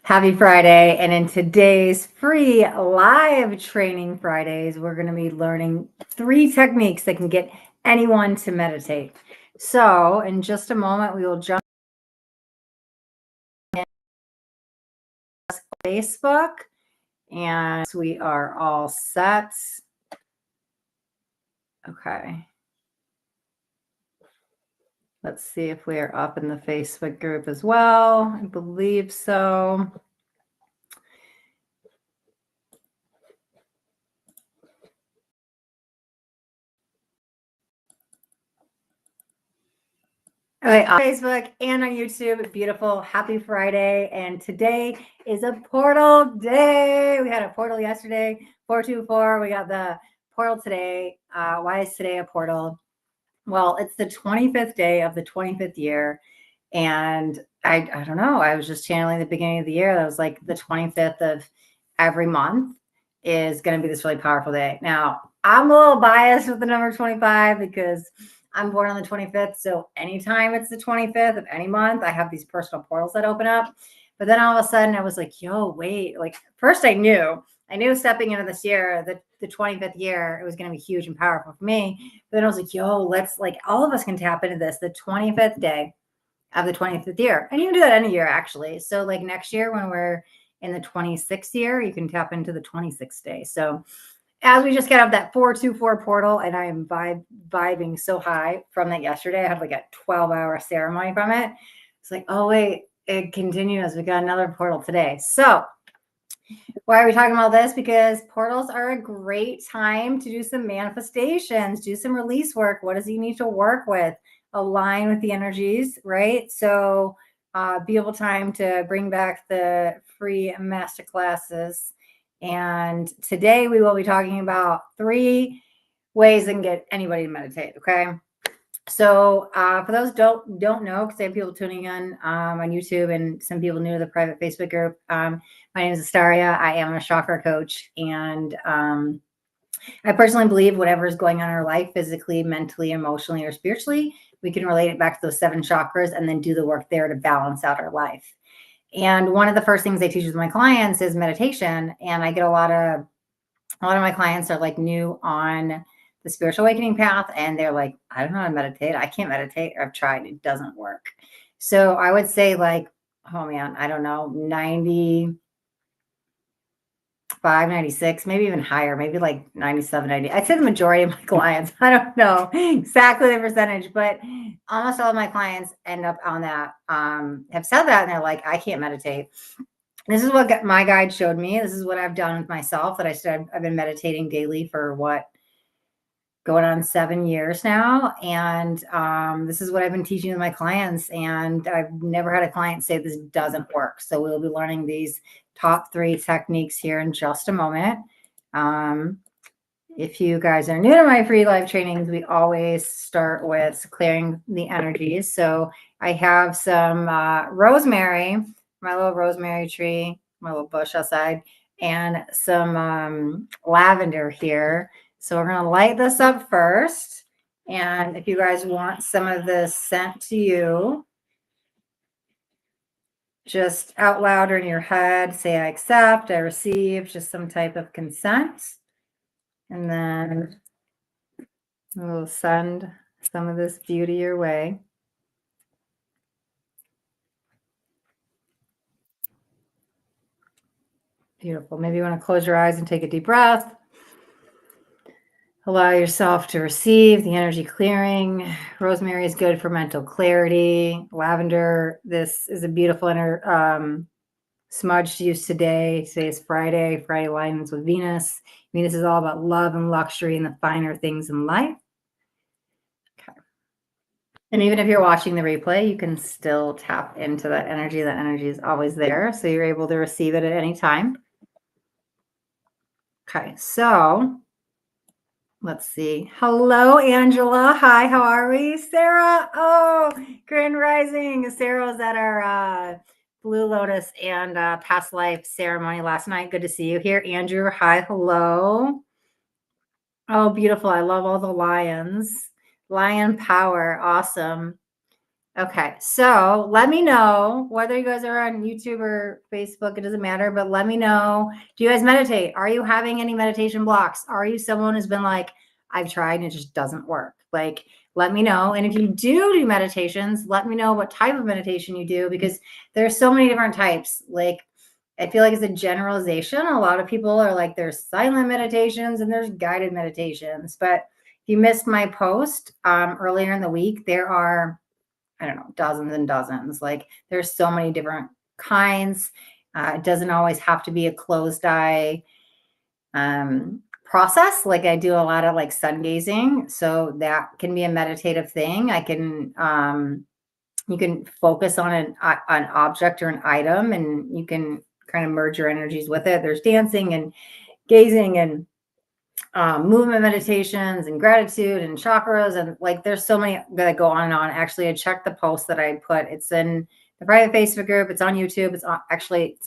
Happy Friday. And in today's free live training Fridays, we're going to be learning 3 techniques that can get anyone to meditate. So, in just a moment, we will jump in Facebook and we are all set. Okay. Let's see if we are up in the Facebook group as well. I believe so. Okay, on Facebook and on YouTube. Beautiful. Happy Friday. And today is a portal day. We had a portal yesterday, 424. We got the portal today. Why is today a portal? Well, it's the 25th day of the 25th year. And I don't know. I was just channeling the beginning of the year. That was like the 25th of every month is going to be this really powerful day. Now, I'm a little biased with the number 25 because I'm born on the 25th. So anytime it's the 25th of any month, I have these personal portals that open up. But then all of a sudden I was like, yo, wait, like first I knew stepping into this year, the 25th year, it was going to be huge and powerful for me. But then I was like, yo, let's like all of us can tap into this, the 25th day of the 25th year. And you can do that any year actually. So like next year when we're in the 26th year, you can tap into the 26th day. So as we just got up that 424 portal, and I am vibing so high from that yesterday. I had like a 12-hour ceremony from it. It's like, oh wait, it continues. We got another portal today. So why are we talking about this? Because portals are a great time to do some manifestations, do some release work. What does he need to work with? Align with the energies, right? So beautiful time to bring back the free masterclasses. And today we will be talking about 3 ways that can get anybody to meditate. Okay. So for those don't know, because I have people tuning in on YouTube and some people new to the private Facebook group. My name is Astaria. I am a chakra coach, and I personally believe whatever is going on in our life, physically, mentally, emotionally, or spiritually, we can relate it back to those 7 chakras and then do the work there to balance out our life. And one of the first things I teach with my clients is meditation, and I get a lot of my clients are like new on the spiritual awakening path, and they're like, I don't know how to meditate. I can't meditate. I've tried. It doesn't work. So I would say like, oh man, I don't know, 95, 96, maybe even higher, maybe like 97, 90. I'd say the majority of my clients, I don't know exactly the percentage, but almost all of my clients end up on that, have said that, and they're like, I can't meditate. This is what my guide showed me. This is what I've done with myself, that I said I've been meditating daily for going on 7 years now. And this is what I've been teaching to my clients. And I've never had a client say this doesn't work. So we'll be learning these top 3 techniques here in just a moment. If you guys are new to my free live trainings, we always start with clearing the energies. So I have some rosemary, my little rosemary tree, my little bush outside, and some lavender here. So we're going to light this up first. And if you guys want some of this sent to you, just out loud or in your head, say, I accept, I receive, just some type of consent. And then we'll send some of this beauty your way. Beautiful. Maybe you want to close your eyes and take a deep breath. Allow yourself to receive the energy clearing. Rosemary is good for mental clarity. Lavender, this is a beautiful smudge to use today. Today is Friday. Friday aligns with Venus. Venus is all about love and luxury and the finer things in life. Okay. And even if you're watching the replay, you can still tap into that energy. That energy is always there. So you're able to receive it at any time. Okay, so let's see. Hello, Angela. Hi, how are we? Sarah. Oh, Grand Rising. Sarah was at our Blue Lotus and past life ceremony last night. Good to see you here. Andrew, hi, hello. Oh, beautiful. I love all the lions. Lion power. Awesome. Okay, so let me know whether you guys are on YouTube or Facebook, it doesn't matter, but let me know. Do you guys meditate? Are you having any meditation blocks? Are you someone who's been like, I've tried and it just doesn't work? Like, let me know. And if you do meditations, let me know what type of meditation you do because there's so many different types. Like, I feel like it's a generalization. A lot of people are like, there's silent meditations and there's guided meditations. But if you missed my post earlier in the week, there are I don't know, dozens and dozens. Like there's so many different kinds. It doesn't always have to be a closed eye process. Like I do a lot of like sun gazing. So that can be a meditative thing. You can focus on an object or an item and you can kind of merge your energies with it. There's dancing and gazing and movement meditations and gratitude and chakras and like there's so many that go on and on. Actually, I checked the post that I put. It's in the private Facebook group. It's on YouTube. It's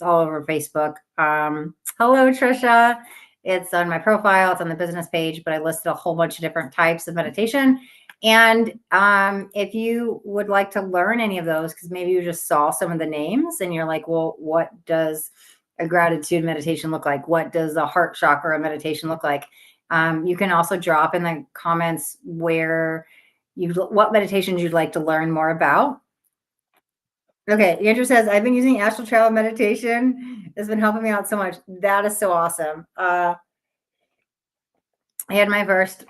all over Facebook. Hello, Trisha. It's on my profile. It's on the business page, but I listed a whole bunch of different types of meditation. And if you would like to learn any of those, because maybe you just saw some of the names and you're like, well, what does a gratitude meditation look like? What does a heart chakra meditation look like? You can also drop in the comments what meditations you'd like to learn more about. Okay, Andrew says, I've been using astral travel meditation. It's been helping me out so much. That is so awesome. I had my first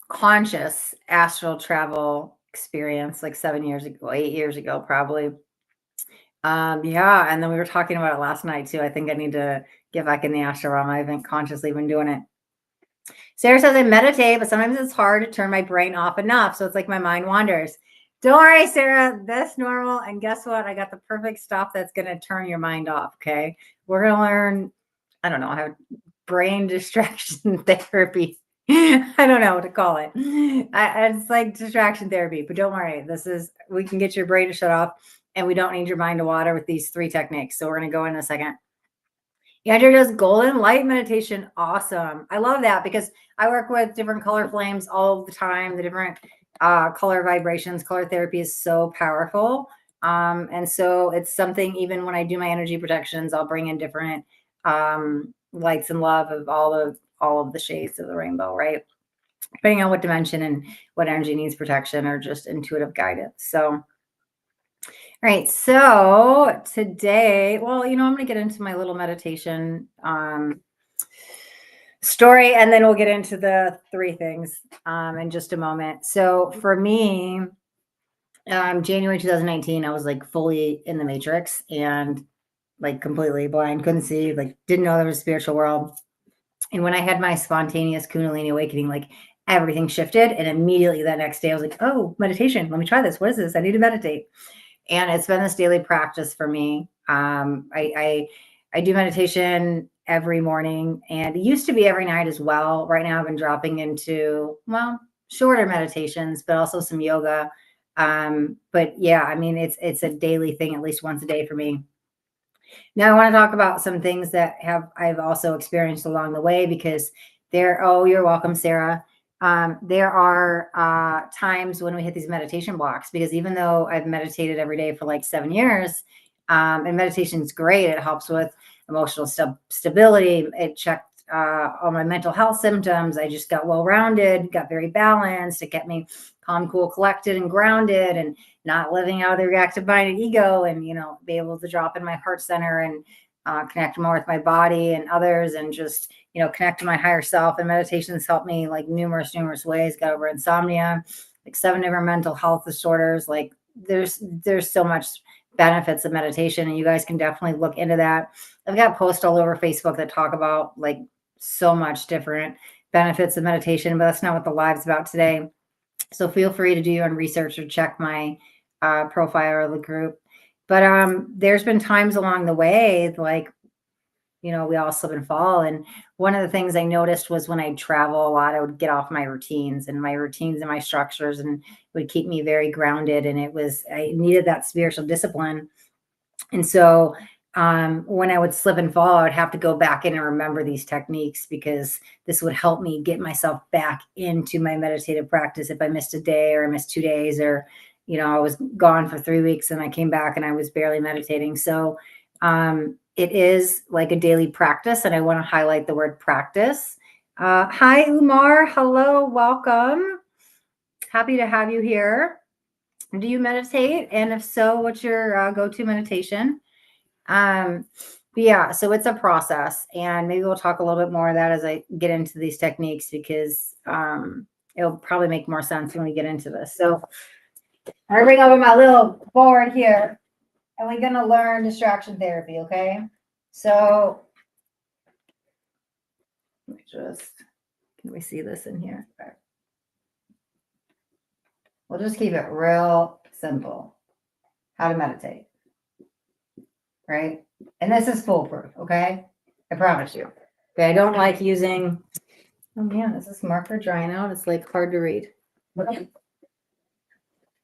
conscious astral travel experience like 8 years ago, probably. Yeah, and then we were talking about it last night too. I think I need to get back in the astral realm. I haven't consciously been doing it. Sarah says I meditate, but sometimes it's hard to turn my brain off enough. So it's like my mind wanders. Don't worry, Sarah, that's normal. And guess what? I got the perfect stuff that's going to turn your mind off. Okay. We're going to learn, I don't know, how brain distraction therapy. I don't know what to call it. It's like distraction therapy, but don't worry. We can get your brain to shut off and we don't need your mind to water with these 3 techniques. So we're going to go in a second. Andrew does golden light meditation. Awesome. I love that because I work with different color flames all the time. The different color vibrations, color therapy is so powerful. And so it's something, even when I do my energy protections, I'll bring in different lights and love of all of the shades of the rainbow, right? Depending on what dimension and what energy needs protection or just intuitive guidance. So all right, so today, well, I'm going to get into my little meditation story, and then we'll get into the 3 things in just a moment. So for me, January 2019, I was like fully in the matrix and like completely blind, couldn't see, like didn't know there was a spiritual world. And when I had my spontaneous Kundalini awakening, like everything shifted. And immediately that next day, I was like, oh, meditation, let me try this. What is this? I need to meditate. And it's been this daily practice for me. I do meditation every morning, and it used to be every night as well. Right now, I've been dropping into shorter meditations, but also some yoga. But yeah, I mean, it's a daily thing, at least once a day for me. Now, I want to talk about some things that I've also experienced along the way because you're welcome, Sarah. There are times when we hit these meditation blocks because even though I've meditated every day for like 7 years, and meditation is great, it helps with emotional stability. It checked all my mental health symptoms. I just got well-rounded, got very balanced. It kept me calm, cool, collected, and grounded, and not living out of the reactive mind and ego, and be able to drop in my heart center and connect more with my body and others, and just connect to my higher self. And meditations helped me like numerous ways. Got over insomnia, like 7 different mental health disorders. Like there's so much benefits of meditation, and you guys can definitely look into that. I've got posts all over Facebook that talk about like so much different benefits of meditation, but that's not what the live's about today. So feel free to do your own research or check my profile or the group. But there's been times along the way, like, we all slip and fall. And one of the things I noticed was when I travel a lot, I would get off my routines and my structures, and it would keep me very grounded. And I needed that spiritual discipline. And so when I would slip and fall, I would have to go back in and remember these techniques because this would help me get myself back into my meditative practice if I missed a day or I missed 2 days or I was gone for 3 weeks and I came back and I was barely meditating. So it is like a daily practice, and I want to highlight the word practice. Hi, Umar. Hello, welcome. Happy to have you here. Do you meditate? And if so, what's your go-to meditation? Yeah, so it's a process, and maybe we'll talk a little bit more of that as I get into these techniques, because it'll probably make more sense when we get into this. So I'm gonna bring over my little board here, and we're gonna learn distraction therapy, okay? So let me just, can we see this in here? Okay. We'll just keep it real simple. How to meditate, right? And this is foolproof, okay? I promise you. Okay, I don't like using, oh man, is this marker drying out? It's like hard to read.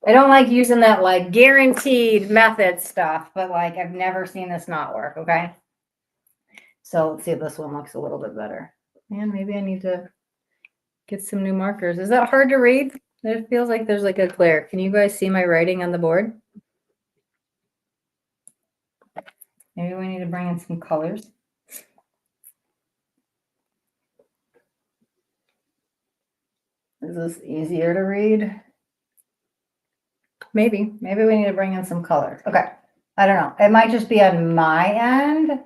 I don't like using that like guaranteed method stuff, but like I've never seen this not work, okay? So let's see if this one looks a little bit better. Man, maybe I need to get some new markers. Is that hard to read? It feels like there's like a glare. Can you guys see my writing on the board? Maybe we need to bring in some colors. Is this easier to read? Maybe we need to bring in some colors. Okay. I don't know. It might just be on my end.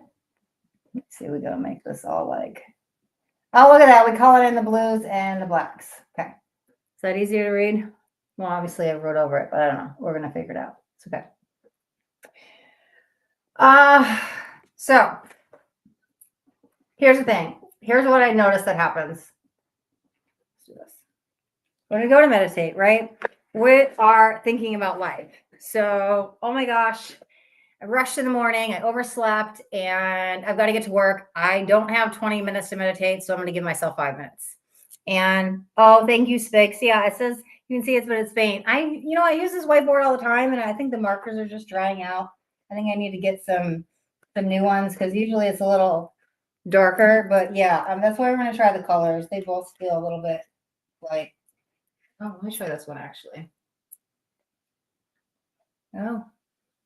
Let's see. We got to make this all like, oh, look at that. We call it in the blues and the blacks. Okay. Is that easier to read? Well, obviously I wrote over it, but I don't know. We're going to figure it out. It's okay. So here's the thing. Here's what I noticed that happens. Let's do this. When we go to meditate, right? We are thinking about life. So, oh my gosh, I rushed in the morning, I overslept, and I've got to get to work. I don't have 20 minutes to meditate, so I'm going to give myself 5 minutes. And oh, thank you, Spix. Yeah, it says you can see it, but it's faint. I use this whiteboard all the time, and I think the markers are just drying out. I think I need to get some new ones, because usually it's a little darker. But yeah, that's why we're going to try the colors. They both feel a little bit like, oh, let me try this one actually. Oh,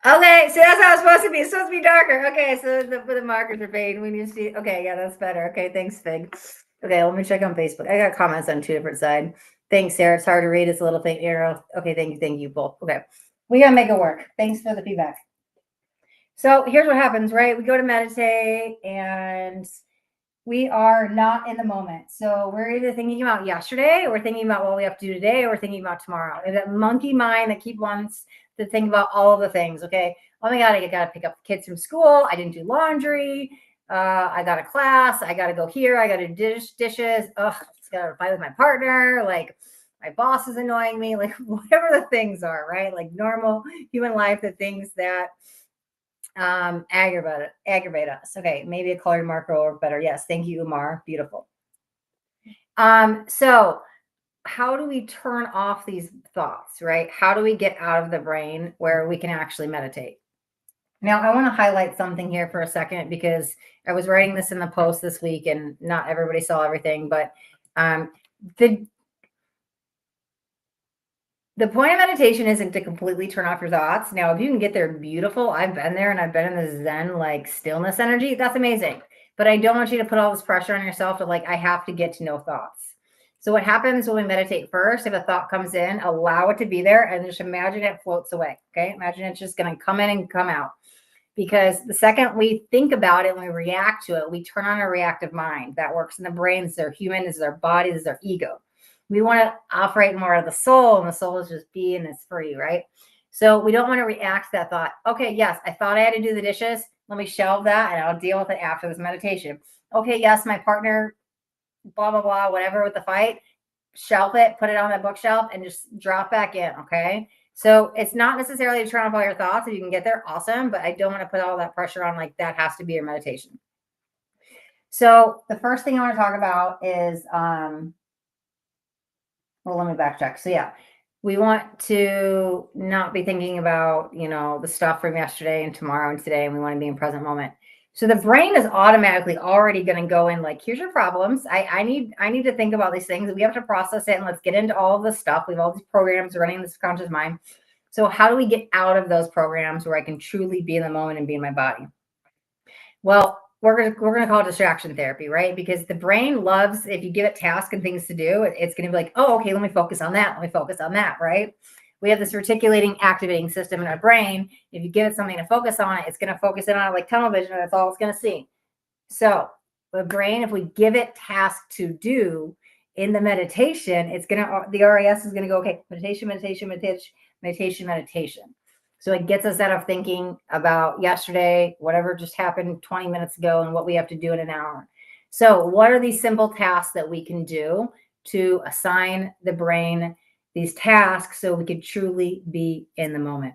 okay. So that's how it's supposed to be. It's supposed to be darker. Okay, so the markers are fading. We need to see. Okay, yeah, that's better. Okay, thanks, Fig. Okay, let me check on Facebook. I got comments on 2 different sides. Thanks, Sarah. It's hard to read. It's a little faint arrow. Okay, thank you both. Okay, we gotta make it work. Thanks for the feedback. So here's what happens, right? We go to meditate and we are not in the moment. So we're either thinking about yesterday, or we're thinking about what we have to do today, or we're thinking about tomorrow. And that monkey mind that wants to think about all of the things. Okay. Oh my God, I got to pick up the kids from school. I didn't do laundry. I got a class. I got to go here. I got to dishes. Ugh, just got to fight with my partner. Like my boss is annoying me. Like whatever the things are, right? Like normal human life, the things that aggravate us. Okay, maybe a colored marker will work better. Yes, thank you, Umar. Beautiful. So how do we turn off these thoughts, right? How do we get out of the brain where we can actually meditate? Now, I want to highlight something here for a second, because I was writing this in the post this week and not everybody saw everything, but the point of meditation isn't to completely turn off your thoughts. Now, if you can get there, beautiful. I've been there, and I've been in the Zen, like stillness energy. That's amazing. But I don't want you to put all this pressure on yourself to like, I have to get to no thoughts. So what happens when we meditate first, if a thought comes in, allow it to be there and just imagine it floats away. Okay. Imagine it's just going to come in and come out. Because the second we think about it, when we react to it, we turn on a reactive mind that works in the brain. This is our human, this is our body, this is our ego. We want to operate more of the soul, and the soul is just be and it's free, right? So we don't want to react to that thought. Okay, yes, I thought I had to do the dishes. Let me shelve that and I'll deal with it after this meditation. Okay, yes, my partner, blah, blah, blah, whatever with the fight, shelf it, put it on that bookshelf and just drop back in, okay? So it's not necessarily to turn off all your thoughts. If you can get there, awesome. But I don't want to put all that pressure on, like that has to be your meditation. So the first thing I want to talk about is, well, let me backtrack. So yeah, we want to not be thinking about, the stuff from yesterday and tomorrow and today, and we want to be in present moment. So the brain is automatically already going to go in like, here's your problems. I need to think about these things. We have to process it, and let's get into all of this stuff. We have all these programs running in this conscious mind. So how do we get out of those programs where I can truly be in the moment and be in my body? Well, we're gonna call it distraction therapy, right? Because the brain loves if you give it tasks and things to do, it's gonna be like, oh, okay, let me focus on that. Let me focus on that, right? We have this reticulating activating system in our brain. If you give it something to focus on, it's gonna focus in on it like tunnel vision, and that's all it's gonna see. So the brain, if we give it tasks to do in the meditation, it's gonna the RAS is gonna go, okay, meditation, meditation, meditation, meditation, meditation. So it gets us out of thinking about yesterday, whatever just happened 20 minutes ago, and what we have to do in an hour. So, what are these simple tasks that we can do to assign the brain these tasks so we could truly be in the moment?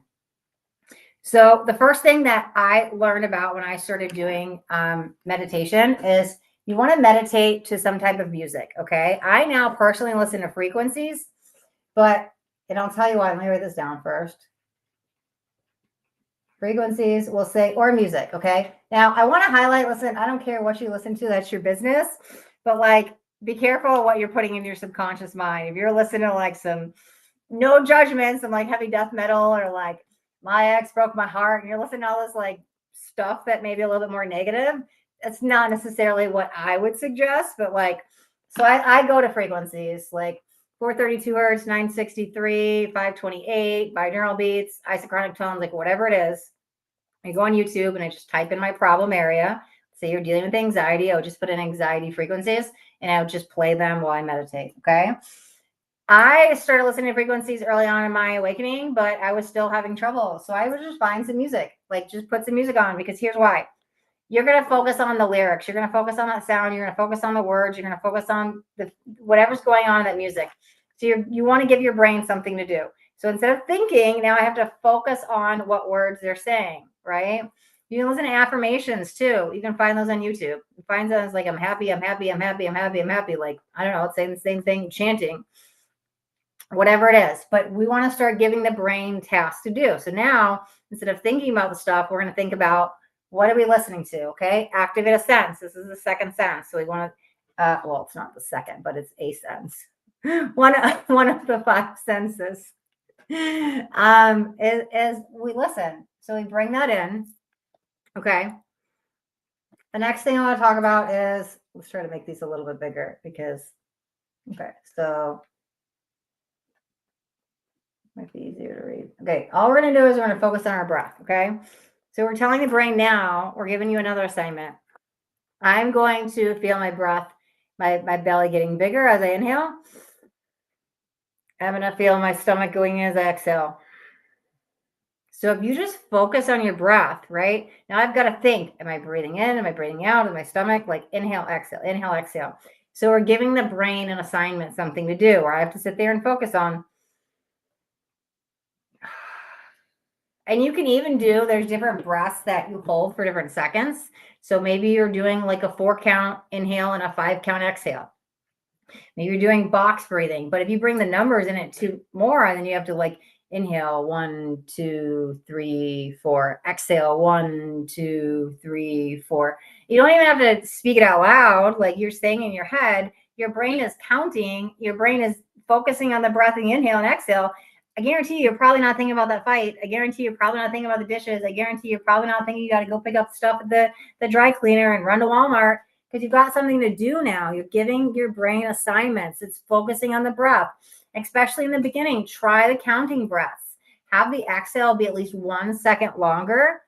So, the first thing that I learned about when I started doing meditation is you want to meditate to some type of music. Okay. I now personally listen to frequencies, but, and I'll tell you why. Let me write this down first. Frequencies, we'll say, or music. Okay. Now, I want to highlight, listen, I don't care what you listen to, that's your business, but like, be careful what you're putting in your subconscious mind. If you're listening to like some no judgment, some like heavy death metal or like my ex broke my heart, and you're listening to all this like stuff that may be a little bit more negative, that's not necessarily what I would suggest. But like, so I go to frequencies like 432 hertz, 963, 528, binaural beats, isochronic tones, like whatever it is. I go on YouTube and I just type in my problem area. Say you're dealing with anxiety, I would just put in anxiety frequencies and I would just play them while I meditate. Okay. I started listening to frequencies early on in my awakening, but I was still having trouble. So I would just find some music, like just put some music on, because here's why. You're going to focus on the lyrics. You're going to focus on that sound. You're going to focus on the words. You're going to focus on the whatever's going on in that music. So you want to give your brain something to do. So instead of thinking, now I have to focus on what words they're saying, right? You can listen to affirmations too. You can find those on YouTube. You find those like I'm happy, I'm happy, I'm happy, I'm happy, I'm happy. Like, I don't know, it's saying the same thing, chanting, whatever it is. But we want to start giving the brain tasks to do. So now instead of thinking about the stuff, we're going to think about what are we listening to? Okay. Activate a sense. This is the second sense. So we want to, well, it's not the second, but it's a sense. One of the five senses is we listen. So we bring that in. Okay. The next thing I want to talk about is, let's try to make these a little bit bigger because, okay. So might be easier to read. Okay. All we're going to do is we're going to focus on our breath. Okay. So we're telling the brain now, we're giving you another assignment. I'm going to feel my breath, my belly getting bigger as I inhale. I'm going to feel my stomach going in as I exhale. So if you just focus on your breath, right? Now I've got to think, am I breathing in? Am I breathing out? In my stomach? Like inhale, exhale. So we're giving the brain an assignment, something to do, or I have to sit there and focus on. And you can even do, there's different breaths that you hold for different seconds. So maybe you're doing like a 4-count inhale and a 5-count exhale. Maybe you're doing box breathing, but if you bring the numbers in it to more, and then you have to like inhale 1, 2, 3, 4, exhale 1, 2, 3, 4. You don't even have to speak it out loud, like you're saying in your head. Your brain is counting, your brain is focusing on the breath and inhale and exhale. I guarantee you're probably not thinking about that fight. I guarantee you're probably not thinking about the dishes. I guarantee you're probably not thinking you got to go pick up stuff at the dry cleaner and run to Walmart, because you've got something to do now. You're giving your brain assignments. It's focusing on the breath, especially in the beginning. Try the counting breaths. Have the exhale be at least 1 second longer.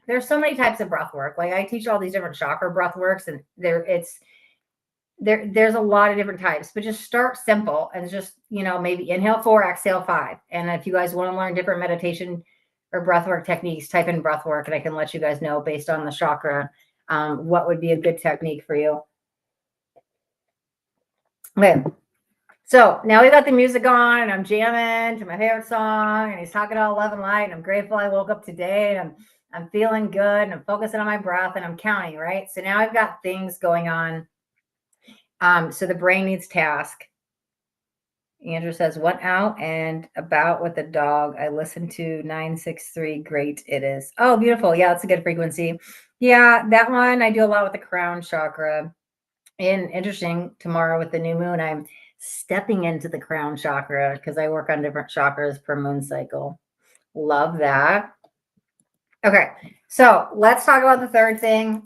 There's so many types of breath work. Like I teach all these different chakra breath works, and there's a lot of different types, but just start simple and just, maybe inhale 4, exhale 5. And if you guys want to learn different meditation or breathwork techniques, type in breathwork and I can let you guys know based on the chakra, what would be a good technique for you. Okay. So now we got the music on and I'm jamming to my favorite song and he's talking all love and light. And I'm grateful I woke up today and I'm feeling good and I'm focusing on my breath and I'm counting, right? So now I've got things going on. So the brain needs task. Andrew says, went out and about with the dog. I listened to 963. Great it is. Oh, beautiful. Yeah, it's a good frequency. Yeah, that one I do a lot with the crown chakra. And interesting, tomorrow with the new moon, I'm stepping into the crown chakra because I work on different chakras per moon cycle. Love that. Okay, so let's talk about the third thing.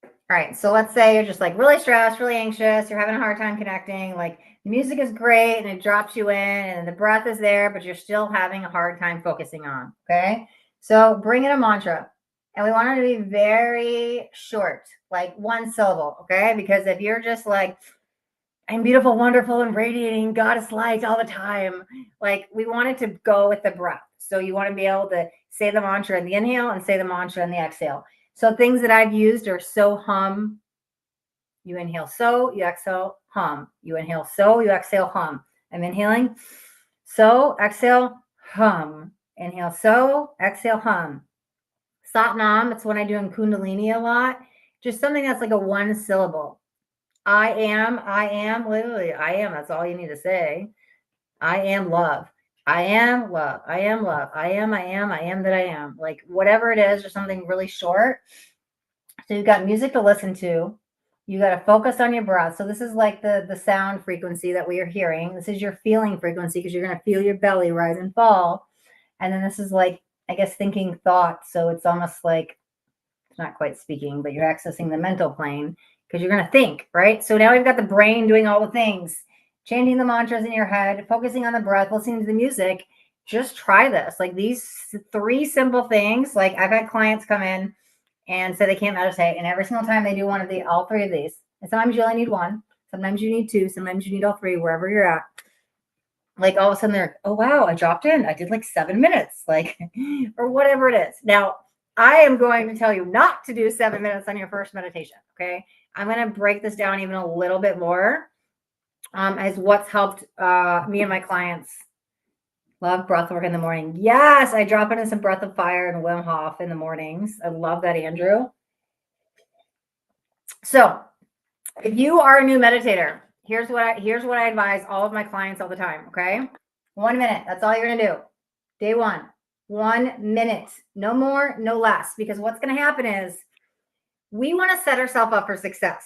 All right, so let's say you're just like really stressed, really anxious, you're having a hard time connecting, like the music is great and it drops you in and the breath is there, but you're still having a hard time focusing on, okay? So bring in a mantra. And we want it to be very short, like one syllable, okay? Because if you're just like, I'm beautiful, wonderful, and radiating, goddess light all the time, like we want it to go with the breath. So you want to be able to say the mantra in the inhale and say the mantra in the exhale. So things that I've used are so hum. You inhale, so you exhale, hum. You inhale, so you exhale, hum. I'm inhaling, so exhale, hum. Inhale, so exhale, hum. Satnam, it's when I do in Kundalini a lot. Just something that's like a one syllable. I am, literally, I am. That's all you need to say. I am love. I am love. I am love. I am that I am. Like whatever it is, or something really short. So you've got music to listen to. You got to focus on your breath. So this is like the sound frequency that we are hearing. This is your feeling frequency because you're going to feel your belly rise and fall. And then this is like, I guess, thinking thoughts. So it's almost like it's not quite speaking, but you're accessing the mental plane because you're going to think, right? So now we've got the brain doing all the things, chanting the mantras in your head, focusing on the breath, listening to the music. Just try this. Like these three simple things. Like I've had clients come in and say they can't meditate, and every single time they do one of the all three of these. And sometimes you only need one, sometimes you need two, sometimes you need all three, wherever you're at. Like all of a sudden they're, oh wow, I dropped in. I did like 7 minutes, like, or whatever it is. Now, I am going to tell you not to do 7 minutes on your first meditation. Okay. I'm going to break this down even a little bit more as what's helped me and my clients. Love breath work in the morning. Yes, I drop in some breath of fire and Wim Hof in the mornings. I love that, Andrew. So if you are a new meditator, here's what I advise all of my clients all the time. Okay. 1 minute. That's all you're going to do. Day one, 1 minute, no more, no less, because what's going to happen is we want to set ourselves up for success.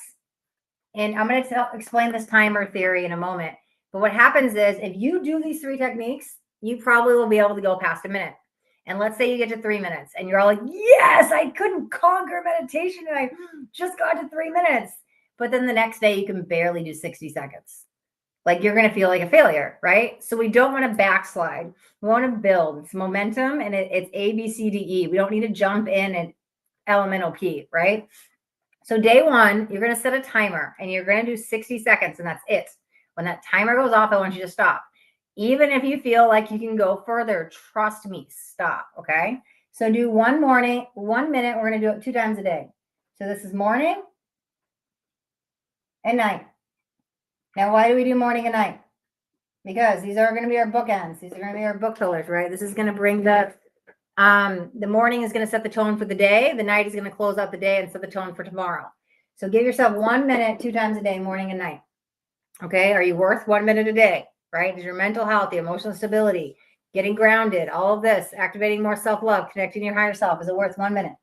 And I'm going to explain this timer theory in a moment. But what happens is if you do these three techniques, you probably will be able to go past a minute. And let's say you get to 3 minutes and you're all like, yes, I couldn't conquer meditation and I just got to 3 minutes. But then the next day you can barely do 60 seconds. Like you're going to feel like a failure, right? So we don't want to backslide. We want to build. It's momentum and it's A, B, C, D, E. We don't need to jump in at elemental P, right? So day one, you're going to set a timer and you're going to do 60 seconds and that's it. When that timer goes off, I want you to stop. Even if you feel like you can go further, trust me, stop, okay? So do 1 minute. We're going to do it 2 times a day. So this is morning and night. Now, why do we do morning and night? Because these are going to be our bookends. These are going to be our book pillars, right? This is going to bring the morning is going to set the tone for the day. The night is going to close out the day and set the tone for tomorrow. So give yourself 1 minute, 2 times a day, morning and night. Okay. Are you worth 1 minute a day, right? Is your mental health, the emotional stability, getting grounded, all of this, activating more self-love, connecting to your higher self, is it worth 1 minute?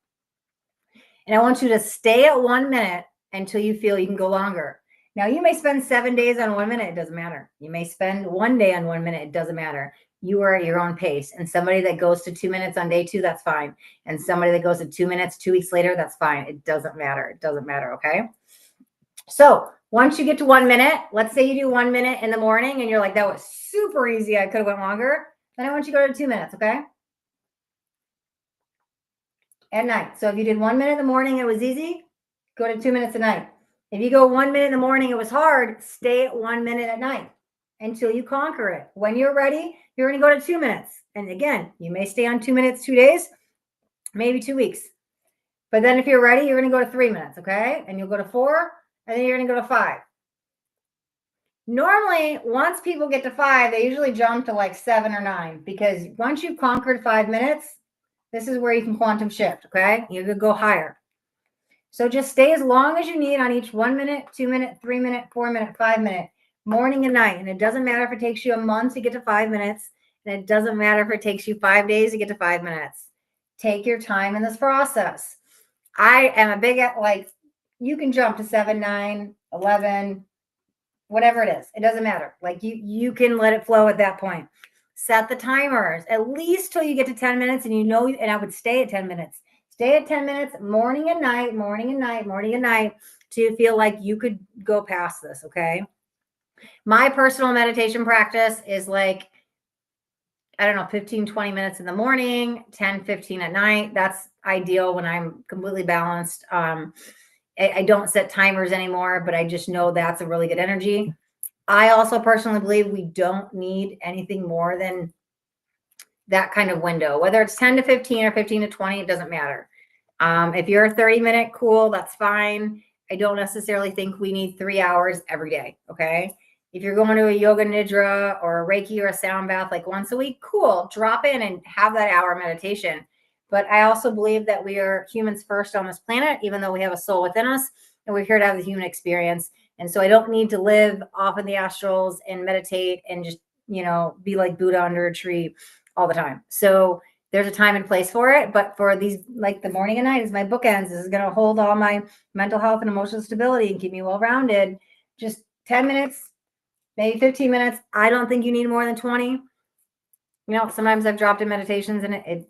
And I want you to stay at 1 minute until you feel you can go longer. Now, you may spend 7 days on 1 minute. It doesn't matter. You may spend 1 day on 1 minute. It doesn't matter. You are at your own pace. And somebody that goes to 2 minutes on day 2, that's fine. And somebody that goes to 2 minutes 2 weeks later, that's fine. It doesn't matter. It doesn't matter. Okay. So once you get to 1 minute, let's say you do 1 minute in the morning and you're like, that was super easy. I could have went longer. Then I want you to go to 2 minutes. Okay. At night. So if you did 1 minute in the morning, it was easy, go to 2 minutes at night. If you go 1 minute in the morning, it was hard, stay at 1 minute at night until you conquer it. When you're ready, you're going to go to 2 minutes. And again, you may stay on 2 minutes, 2 days, maybe 2 weeks. But then if you're ready, you're going to go to 3 minutes, okay? And you'll go to 4, and then you're going to go to 5. Normally, once people get to 5, they usually jump to like 7 or 9 because once you've conquered 5 minutes, this is where you can quantum shift, okay? You could go higher. So just stay as long as you need on each 1 minute, 2 minute, 3 minute, 4 minute, 5 minute, morning and night. And it doesn't matter if it takes you a month to get to 5 minutes. And it doesn't matter if it takes you 5 days to get to 5 minutes. Take your time in this process. I am a big, like, you can jump to 7, 9, 11, whatever it is. It doesn't matter. Like you can let it flow at that point. set the timers at least till you get to 10 minutes, and and I would stay at 10 minutes. Stay at 10 minutes, morning and night, morning and night, morning and night, till you feel like you could go past this, okay? My personal meditation practice is like, I don't know, 15, 20 minutes in the morning, 10, 15 at night. That's ideal when I'm completely balanced. I don't set timers anymore, but I just know that's a really good energy. I also personally believe we don't need anything more than that kind of window, whether it's 10 to 15 or 15 to 20, it doesn't matter. If you're a 30-minute cool, that's fine. I don't necessarily think we need 3 hours every day. Okay. If you're going to a yoga nidra or a Reiki or a sound bath like once a week, cool, drop in and have that hour meditation. But I also believe that we are humans first on this planet, even though we have a soul within us, and we're here to have the human experience. And so I don't need to live off in the astrals and meditate and just, be like Buddha under a tree all the time. So there's a time and place for it. But for these, like the morning and night is my bookends. This is going to hold all my mental health and emotional stability and keep me well-rounded. Just 10 minutes, maybe 15 minutes. I don't think you need more than 20. Sometimes I've dropped in meditations and it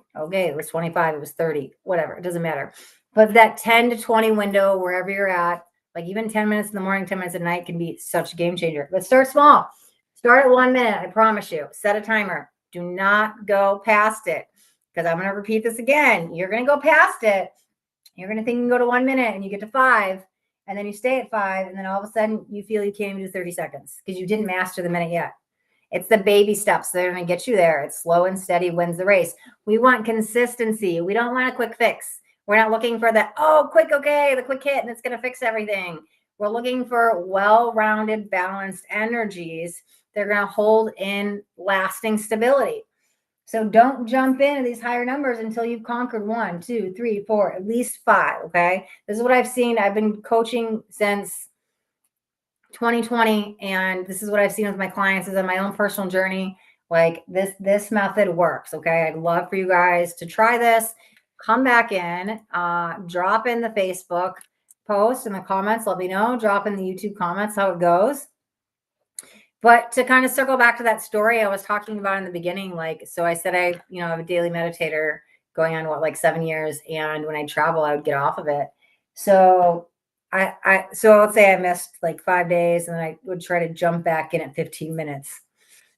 was 25, it was 30, whatever. It doesn't matter. But that 10 to 20 window, wherever you're at, like even 10 minutes in the morning, 10 minutes at night can be such a game changer. But start small. Start at 1 minute. I promise you. Set a timer. Do not go past it, because I'm going to repeat this again. You're going to go past it. You're going to think you can go to 1 minute and you get to 5, and then you stay at 5. And then all of a sudden you feel you can't even do 30 seconds because you didn't master the minute yet. It's the baby steps that are going to get you there. It's slow and steady wins the race. We want consistency. We don't want a quick fix. We're not looking for the quick hit and it's going to fix everything. We're looking for well-rounded, balanced energies. They're going to hold in lasting stability. So don't jump into these higher numbers until you've conquered 1, 2, 3, 4, at least 5. Okay. This is what I've seen. I've been coaching since 2020. And this is what I've seen with my clients is on my own personal journey. Like this method works. Okay. I'd love for you guys to try this. Come back in, drop in the Facebook post in the comments. Let me know. Drop in the YouTube comments how it goes. But to kind of circle back to that story I was talking about in the beginning, so I said I have a daily meditator going on 7 years, and when I travel, I would get off of it. So so let's say I missed 5 days, and then I would try to jump back in at 15 minutes.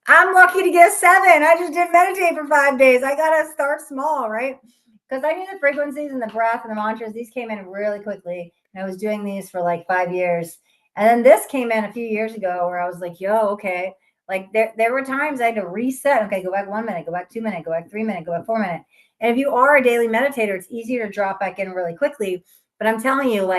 I'm lucky to get 7. I just didn't meditate for 5 days. I gotta start small, right? Because I knew the frequencies and the breath and the mantras. These came in really quickly, and I was doing these for 5 years. And then this came in a few years ago where I was like, yo, okay. There were times I had to reset. Okay, go back 1 minute, go back 2 minutes, go back 3 minutes, go back 4 minutes. And if you are a daily meditator, it's easier to drop back in really quickly. But I'm telling you,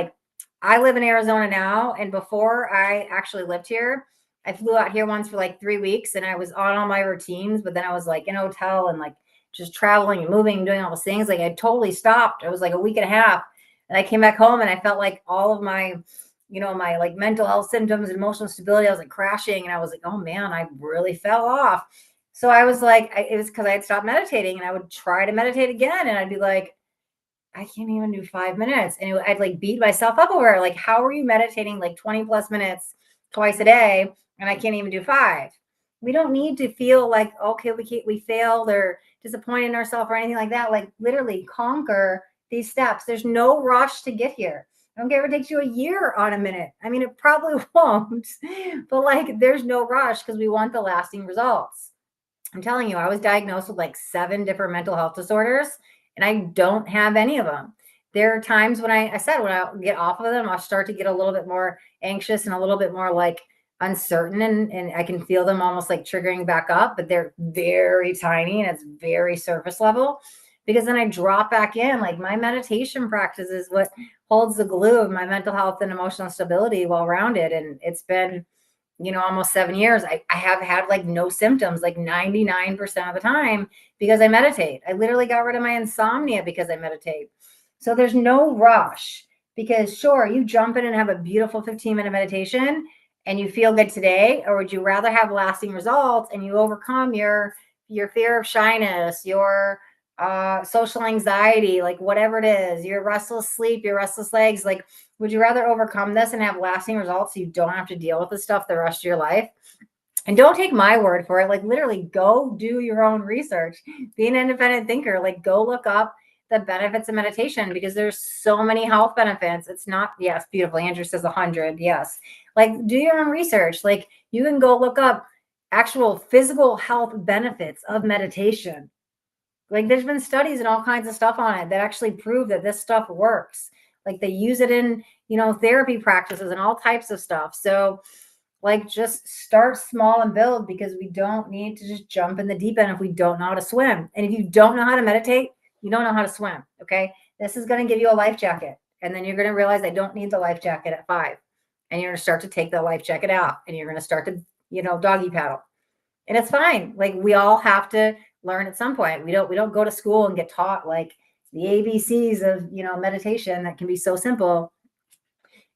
I live in Arizona now. And before I actually lived here, I flew out here once for 3 weeks, and I was on all my routines. But then I was in a hotel and just traveling and moving and doing all those things. I totally stopped. It was a week and a half. And I came back home and I felt like all of my my mental health symptoms and emotional stability, I was crashing, and I was oh man, I really fell off. So I was it was because I had stopped meditating, and I would try to meditate again, and I'd be I can't even do 5 minutes. And I'd beat myself up over it. How are you meditating 20 plus minutes twice a day, and I can't even do 5? We don't need to feel okay, we failed or disappointed in ourselves or anything like that. Literally conquer these steps. There's no rush to get here. I don't care if it takes you a year on a minute. I mean, it probably won't, but there's no rush because we want the lasting results. I'm telling you, I was diagnosed with 7 different mental health disorders, and I don't have any of them. There are times when I said, when I get off of them, I'll start to get a little bit more anxious and a little bit more uncertain, and I can feel them almost triggering back up, but they're very tiny and it's very surface level. Because then I drop back in. My meditation practice is what holds the glue of my mental health and emotional stability well-rounded. And it's been, almost 7 years. I have had no symptoms 99% of the time because I meditate. I literally got rid of my insomnia because I meditate. So there's no rush, because sure, you jump in and have a beautiful 15-minute meditation and you feel good today, or would you rather have lasting results and you overcome your fear of shyness, your social anxiety, whatever it is, your restless sleep, your restless legs, would you rather overcome this and have lasting results so you don't have to deal with this stuff the rest of your life? And don't take my word for it. Like literally go do your own research. Be an independent thinker. Like go look up the benefits of meditation because there's so many health benefits. It's not, yes, beautiful. Andrew says 100. Yes. Like do your own research. Like you can go look up actual physical health benefits of meditation. Like there's been studies and all kinds of stuff on it that actually prove that this stuff works. Like they use it in, therapy practices and all types of stuff. So like just start small and build because we don't need to just jump in the deep end if we don't know how to swim. And if you don't know how to meditate, you don't know how to swim. Okay. This is going to give you a life jacket. And then you're going to realize I don't need the life jacket at 5. And you're going to start to take the life jacket out and you're going to start to, doggy paddle. And it's fine. Like we all have to learn at some point. We don't go to school and get taught like the ABCs of, meditation that can be so simple.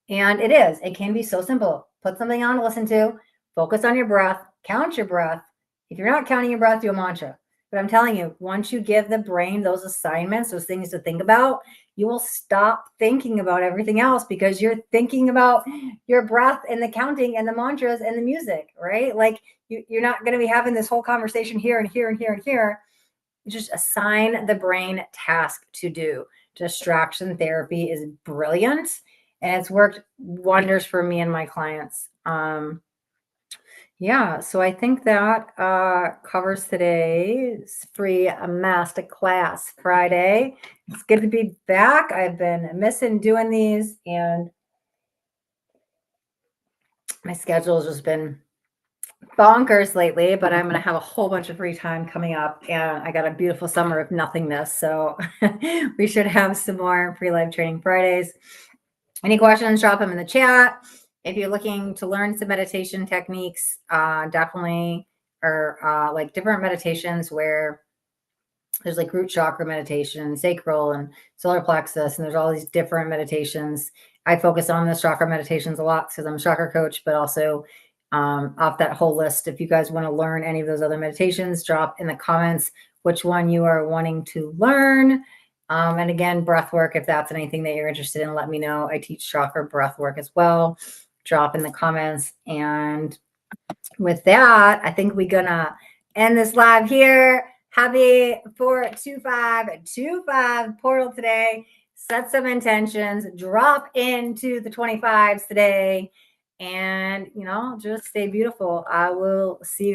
And it can be so simple. Put something on to listen to, focus on your breath, count your breath. If you're not counting your breath, do a mantra. But I'm telling you, once you give the brain those assignments, those things to think about, you will stop thinking about everything else because you're thinking about your breath and the counting and the mantras and the music, right? Like you're not going to be having this whole conversation here and here and here and here. Just assign the brain task to do. Distraction therapy is brilliant and it's worked wonders for me and my clients. Yeah, so I think that covers today's free Masterclass Friday. It's good to be back. I've been missing doing these, and my schedule has just been bonkers lately, but I'm going to have a whole bunch of free time coming up, and I got a beautiful summer of nothingness. So we should have some more free live training Fridays. Any questions, drop them in the chat. If you're looking to learn some meditation techniques, definitely, or like different meditations where there's like root chakra meditation, sacral and solar plexus, and there's all these different meditations. I focus on the chakra meditations a lot because I'm a chakra coach, but also off that whole list. If you guys want to learn any of those other meditations, drop in the comments which one you are wanting to learn. And again, breath work, if that's anything that you're interested in, let me know. I teach chakra breath work as well. Drop in the comments. And with that, I think we're gonna end this live here. Happy 42525 portal today. Set some intentions, drop into the 25s today, and just stay beautiful. I will see you guys.